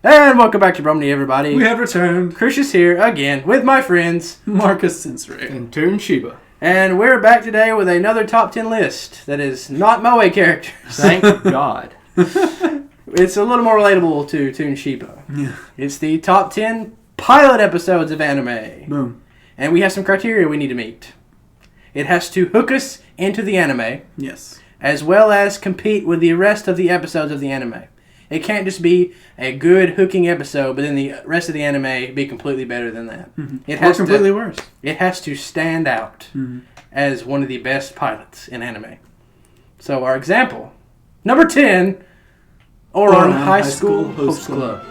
And welcome back to Bromandy, everybody. We have returned. Crucius here again with my friends Marcus Sensory and Toon Shiba. And we're back today with another top 10 list that is not Moe characters. Thank God. It's a little more relatable to Toon Shiba. Yeah. It's the top 10 pilot episodes of anime. Boom. And we have some criteria we need to meet. It has to hook us into the anime. Yes. As well as compete with the rest of the episodes of the anime. It can't just be a good hooking episode, but then the rest of the anime be completely better than that. Mm-hmm. It has completely worse. It has to stand out as one of the best pilots in anime. So our example, number 10, Ouran High School Host Club.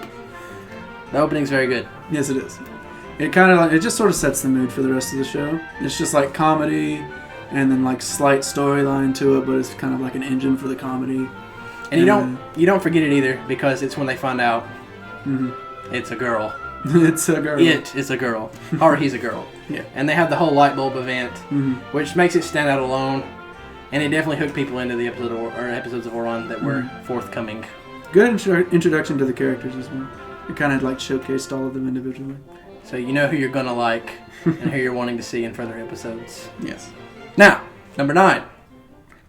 The opening's very good. Yes, it is. It just sort of sets the mood for the rest of the show. It's just like comedy, and then like slight storyline to it, but it's kind of like an engine for the comedy. And you don't forget it either, because it's when they find out it's a girl. It's a girl. It is a girl. Or he's a girl. Yeah. And they have the whole light bulb event, which makes it stand out alone. And it definitely hooked people into the episodes of Ouran that were forthcoming. Good introduction to the characters as well. It kind of like showcased all of them individually. So you know who you're going to like and who you're wanting to see in further episodes. Yes. Now, number 9.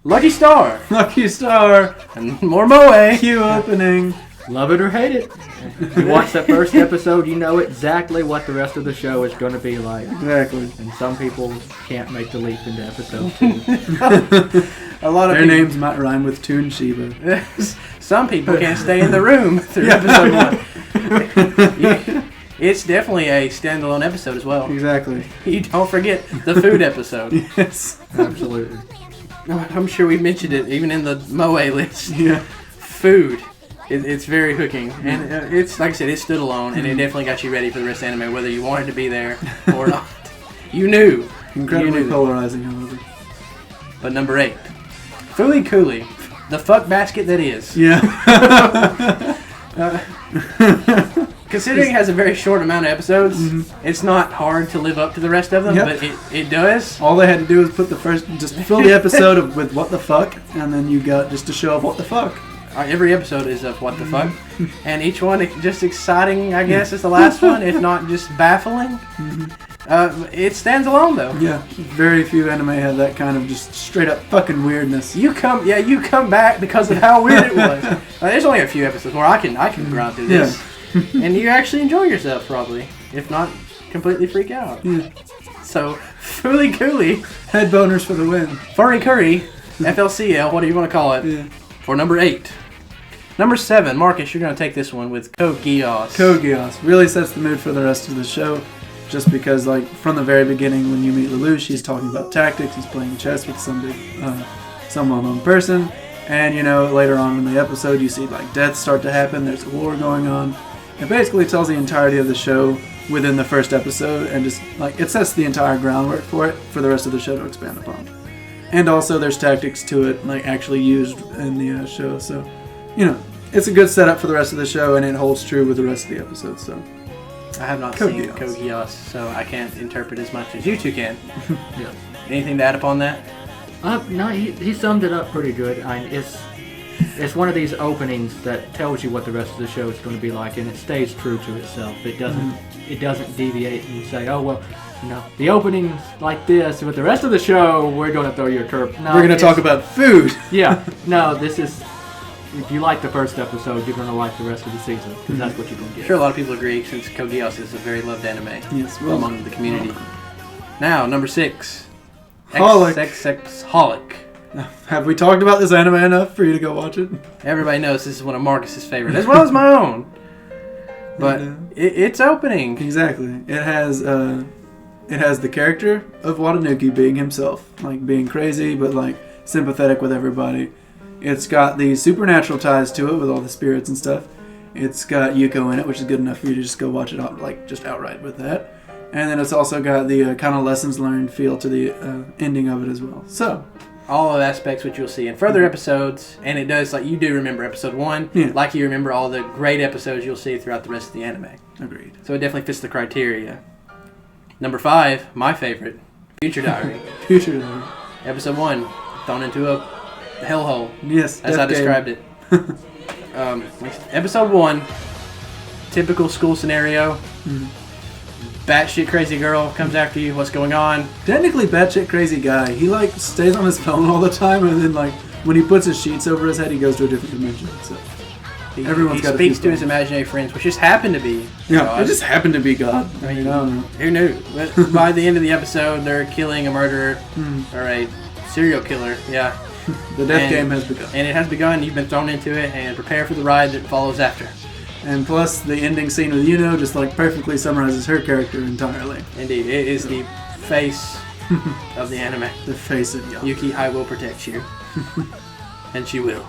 Lucky Star. Lucky Star. And more Moe. Cue opening. Love it or hate it. If you watch that first episode, you know exactly what the rest of the show is going to be like. Exactly. And some people can't make the leap into episode 2. A lot of Their names might rhyme with Toon Shiba. Some people can't stay in the room through episode 1. It's definitely a standalone episode as well. Exactly. You don't forget the food episode. Yes. Absolutely. I'm sure we mentioned it even in the Moe list. Yeah. Food. It's very hooking. And it's, like I said, it stood alone, and it definitely got you ready for the rest of the anime, whether you wanted to be there or not. You knew. Incredibly polarizing, however. But number 8. Fooly Cooly. The fuck basket that is. Yeah. Considering it has a very short amount of episodes, it's not hard to live up to the rest of them, but it does. All they had to do was put just fill the episode with what the fuck, and then you got just a show of what the fuck. Every episode is of what the fuck, and each one is just exciting, I guess, is the last one, if not just baffling. It stands alone, though. Yeah, very few anime have that kind of just straight up fucking weirdness. You come back because of how weird it was. There's only a few episodes where I can grind through this. And you actually enjoy yourself, probably. If not, completely freak out. Yeah. So, Fooly Cooly. Head boners for the win. Furry Curry. FLCL, what do you want to call it? Yeah. For number 8. Number 7, Marcus, you're going to take this one with Geass. Geass really sets the mood for the rest of the show. Just because, like, from the very beginning, when you meet Lelouch, he's talking about tactics. He's playing chess with some well-known person. And, later on in the episode, you see, like, deaths start to happen. There's a war going on. It basically tells the entirety of the show within the first episode, and just like it sets the entire groundwork for it for the rest of the show to expand upon. And also there's tactics to it, like actually used in the show. So, it's a good setup for the rest of the show, and it holds true with the rest of the episodes. So, I have not seen Geass, so I can't interpret as much as you two can. Yeah. Anything to add upon that? No, he summed it up pretty good. It's one of these openings that tells you what the rest of the show is going to be like, and it stays true to itself. It doesn't deviate and say, oh well, the opening's like this, but the rest of the show we're going to throw you a curve. No, we're going to talk about food. Yeah, no, this is. If you like the first episode, you're going to like the rest of the season, because that's what you're going to get. I'm sure a lot of people agree, since Geass is a very loved anime among the community. Now, number 6, XXXHolic. Have we talked about this anime enough for you to go watch it? Everybody knows this is one of Marcus's favorites, as well as my own. But it's opening. Exactly. It has the character of Watanuki being himself, like being crazy but like sympathetic with everybody. It's got the supernatural ties to it with all the spirits and stuff. It's got Yuko in it, which is good enough for you to just go watch it just outright with that. And then it's also got the kind of lessons learned feel to the ending of it as well. So. All of aspects which you'll see in further episodes, and it does, like, you do remember episode 1, like you remember all the great episodes you'll see throughout the rest of the anime. Agreed. So it definitely fits the criteria. Number 5, my favorite, Future Diary. Future Diary. Episode 1, thrown into a hellhole. Yes, as I described it. Episode 1, typical school scenario. Batshit crazy girl comes after you. What's going on? Technically, batshit crazy guy. He like stays on his phone all the time, and then like when he puts his sheets over his head, he goes to a different dimension. So He few speaks to his imaginary friends, which just happened to be God. It just happened to be God. I mean, who knew? But by the end of the episode, they're killing a murderer or a serial killer. Yeah. The death game has begun. And it has begun. You've been thrown into it, and prepare for the ride that follows after. And plus, the ending scene with Yuno just like perfectly summarizes her character entirely. Indeed. It is the face of the anime. The face of Yuki. Yuki, I will protect you. And she will.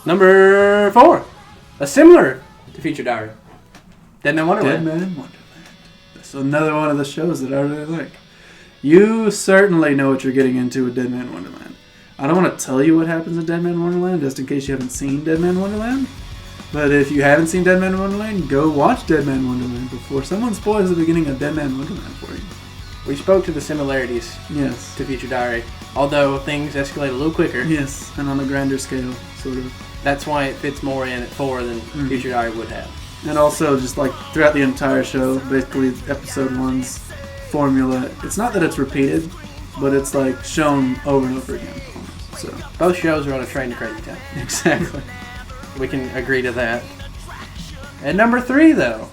Number 4. A similar to Feature Diary. Deadman Wonderland. Deadman Wonderland. That's another one of the shows that I really like. You certainly know what you're getting into with Deadman Wonderland. I don't want to tell you what happens in Deadman Wonderland, just in case you haven't seen Deadman Wonderland. But if you haven't seen Deadman Wonderland, go watch Deadman Wonderland before someone spoils the beginning of Deadman Wonderland for you. We spoke to the similarities to Future Diary, although things escalate a little quicker. Yes, and on a grander scale, sort of. That's why it fits more in at 4 than Future Diary would have. And also, just like throughout the entire show, basically episode 1's formula, it's not that it's repeated, but it's like shown over and over again. So both shows are on a train to Crazy Town. Exactly. We can agree to that. At number 3, though,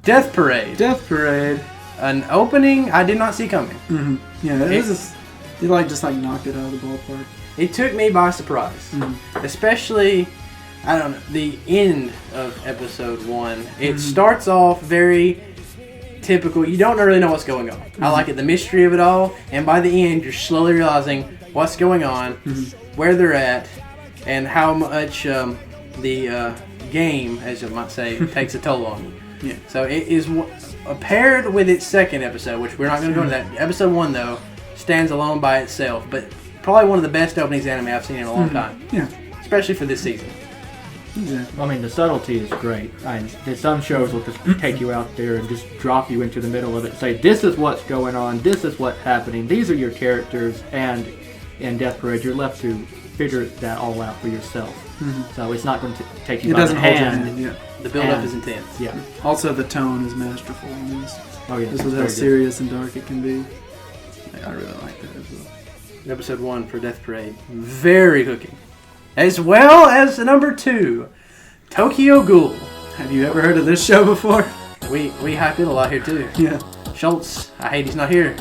Death Parade. Death Parade. An opening I did not see coming. Mm-hmm. Yeah, it was you just knocked it out of the ballpark. It took me by surprise. Especially, I don't know, the end of episode 1. It starts off very typical. You don't really know what's going on. I like it, the mystery of it all. And by the end, you're slowly realizing what's going on, where they're at, and how much the game, as you might say, takes a toll on you. Yeah. So it is paired with its second episode, which we're not going to go into that. Episode 1, though, stands alone by itself, but probably one of the best openings anime I've seen in a long time. Yeah. Especially for this season. Exactly. I mean, the subtlety is great. Some shows will just take you out there and just drop you into the middle of it and say, this is what's going on, this is what's happening, these are your characters, and in Death Parade, you're left to figure that all out for yourself. So it's not going to take you by the hand. Yeah. The build-up is intense. Yeah. Also, the tone is masterful in this. Oh, yeah. This was how serious and dark it can be. I really like that as well. Episode 1 for Death Parade. Very hooking. As well as the number 2, Tokyo Ghoul. Have you ever heard of this show before? We hype it a lot here too. Yeah. Schultz, I hate he's not here.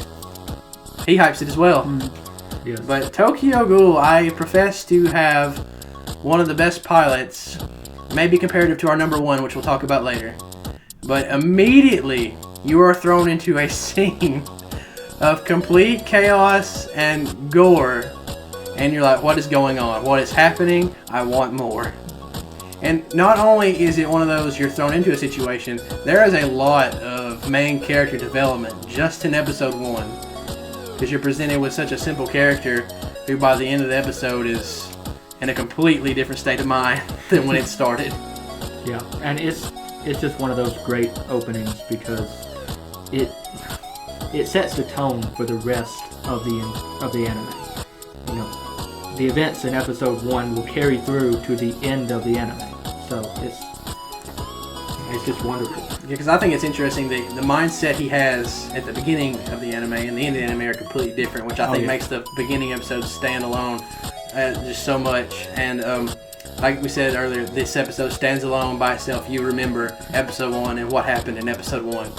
He hypes it as well. Yes. But Tokyo Ghoul, I profess to have one of the best pilots, maybe comparative to our number 1, which we'll talk about later. But immediately, you are thrown into a scene of complete chaos and gore. And you're like, what is going on? What is happening? I want more. And not only is it one of those you're thrown into a situation, there is a lot of main character development just in episode 1. Because you're presented with such a simple character who by the end of the episode is in a completely different state of mind than when it started. Yeah, and it's just one of those great openings because it sets the tone for the rest of the anime. You know, the events in episode 1 will carry through to the end of the anime. So it's just wonderful. Yeah, because I think it's interesting the mindset he has at the beginning of the anime and the end of the anime are completely different, which I think makes the beginning episodes stand alone just so much. And like we said earlier, this episode stands alone by itself. You remember episode 1 and what happened in episode 1.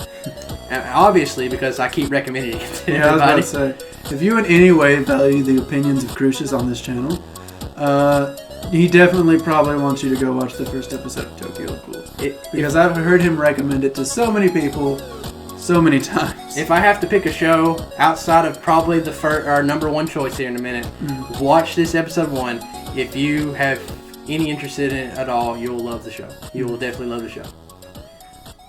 And obviously, because I keep recommending it to everybody. I was about to say, if you in any way value the opinions of Crucius on this channel, he definitely probably wants you to go watch the first episode of Tokyo Ghoul. Because I've heard him recommend it to so many people, so many times. If I have to pick a show outside of probably our number 1 choice here in a minute, watch this episode 1. If you have any interest in it at all, you will love the show. You will definitely love the show.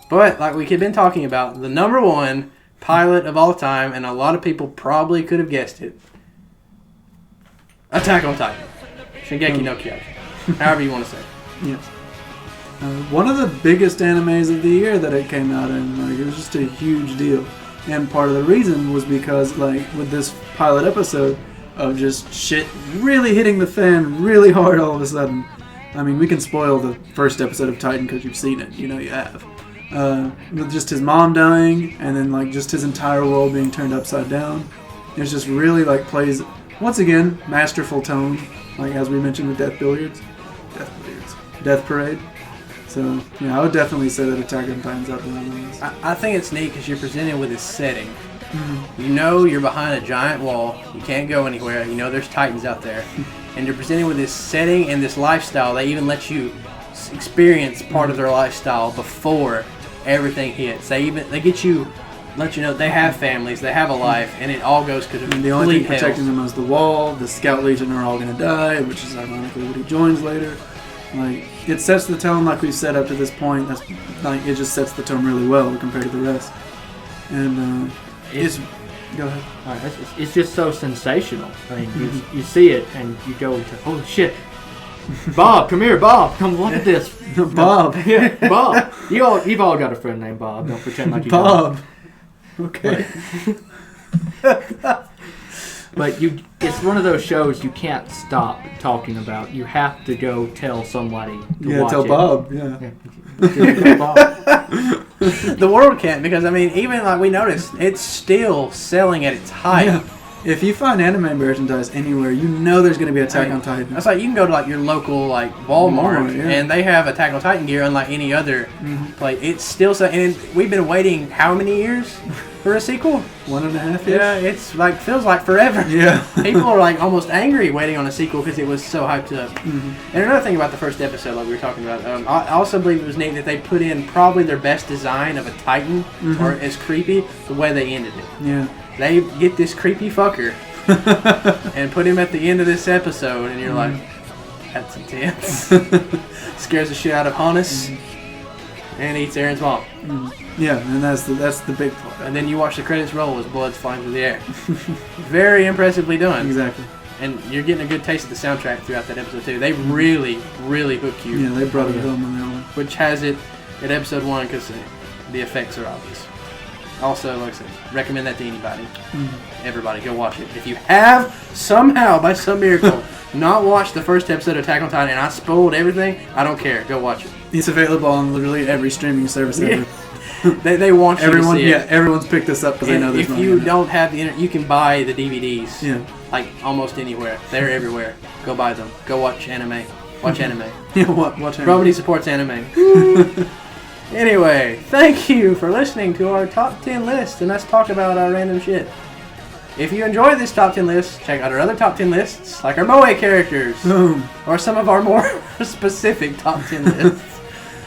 But like we have been talking about, the number 1 pilot of all time, and a lot of people probably could have guessed it. Attack on Titan. Shingeki no Kyojin. However you want to say it. Yes. One of the biggest animes of the year that it came out in. Like, it was just a huge deal. And part of the reason was because, like, with this pilot episode of just shit really hitting the fan really hard all of a sudden, I mean, we can spoil the first episode of Titan because you've seen it. You know you have. With just his mom dying, and then like just his entire world being turned upside down. It's just really like plays, once again, masterful tone. Like as we mentioned with Death Parade. So yeah, I would definitely say that Attack on Titan's up there on the list. I think it's neat because you're presented with this setting. Mm-hmm. You know you're behind a giant wall. You can't go anywhere. You know there's Titans out there. And you're presented with this setting and this lifestyle. They even let you experience part of their lifestyle before everything hits. Let you know they have families, they have a life, and it all goes because the only thing protecting them is the wall. The Scout Legion are all going to die, which is ironically what he joins later. Like, it sets the tone like we've said up to this point. That's like, it just sets the tone really well compared to the rest. And go ahead. It's just so sensational. I mean, you see it and you go, holy shit. Bob, come here, Bob. Come look at this. Bob. Yeah, Bob. You've all got a friend named Bob. Don't pretend like you Bob. don't. Okay. But it's one of those shows you can't stop talking about. You have to go tell somebody to watch tell it. Bob. Yeah. Tell Bob. The world can't, because I mean, even like we noticed, it's still selling at its height. Yeah. If you find anime merchandise anywhere, you know there's going to be Attack on Titan. That's like you can go to like your local like Walmart, yeah. and they have Attack on Titan gear unlike any other place. It's still and we've been waiting how many years for a sequel? 1.5 years. Yeah, it's like feels like forever. Yeah. People are like almost angry waiting on a sequel because it was so hyped up. Mm-hmm. And another thing about the first episode, like we were talking about, I also believe it was neat that they put in probably their best design of a Titan, or as creepy, the way they ended it. Yeah. They get this creepy fucker and put him at the end of this episode, and you're like, that's intense. Scares the shit out of Hannes, and eats Aaron's mom. Yeah, and that's the big part. And then you watch the credits roll as blood's flying through the air. Very impressively done. Exactly. And you're getting a good taste of the soundtrack throughout that episode too. They really, really hook you. Yeah, they brought it home on that one. Which has it at episode 1 because the effects are obvious. Also, like I said, recommend that to anybody. Everybody, go watch it. If you have somehow, by some miracle, not watched the first episode of Attack on Titan and I spoiled everything, I don't care. Go watch it. It's available on literally every streaming service ever. They want you to see it. Yeah, everyone's picked this up because they know there's If you don't have the internet, you can buy the DVDs. Yeah. Like almost anywhere. They're everywhere. Go buy them. Go watch anime. Watch anime. Yeah, watch anime. Bromandy supports anime. Anyway, thank you for listening to our top 10 list and us talk about our random shit. If you enjoyed this top 10 list, check out our other top 10 lists, like our Moe characters, Boom. or some of our more specific top 10 lists.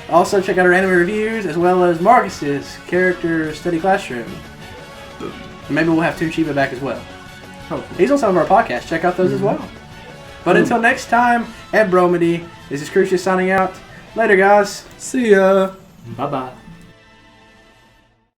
Also, check out our anime reviews, as well as Marcus's character study classroom. And maybe we'll have Toon Shiba back as well. He's on some of our podcasts. Check out those as well. But until next time, at Bromandy, this is Crucius signing out. Later, guys. See ya. Bye-bye.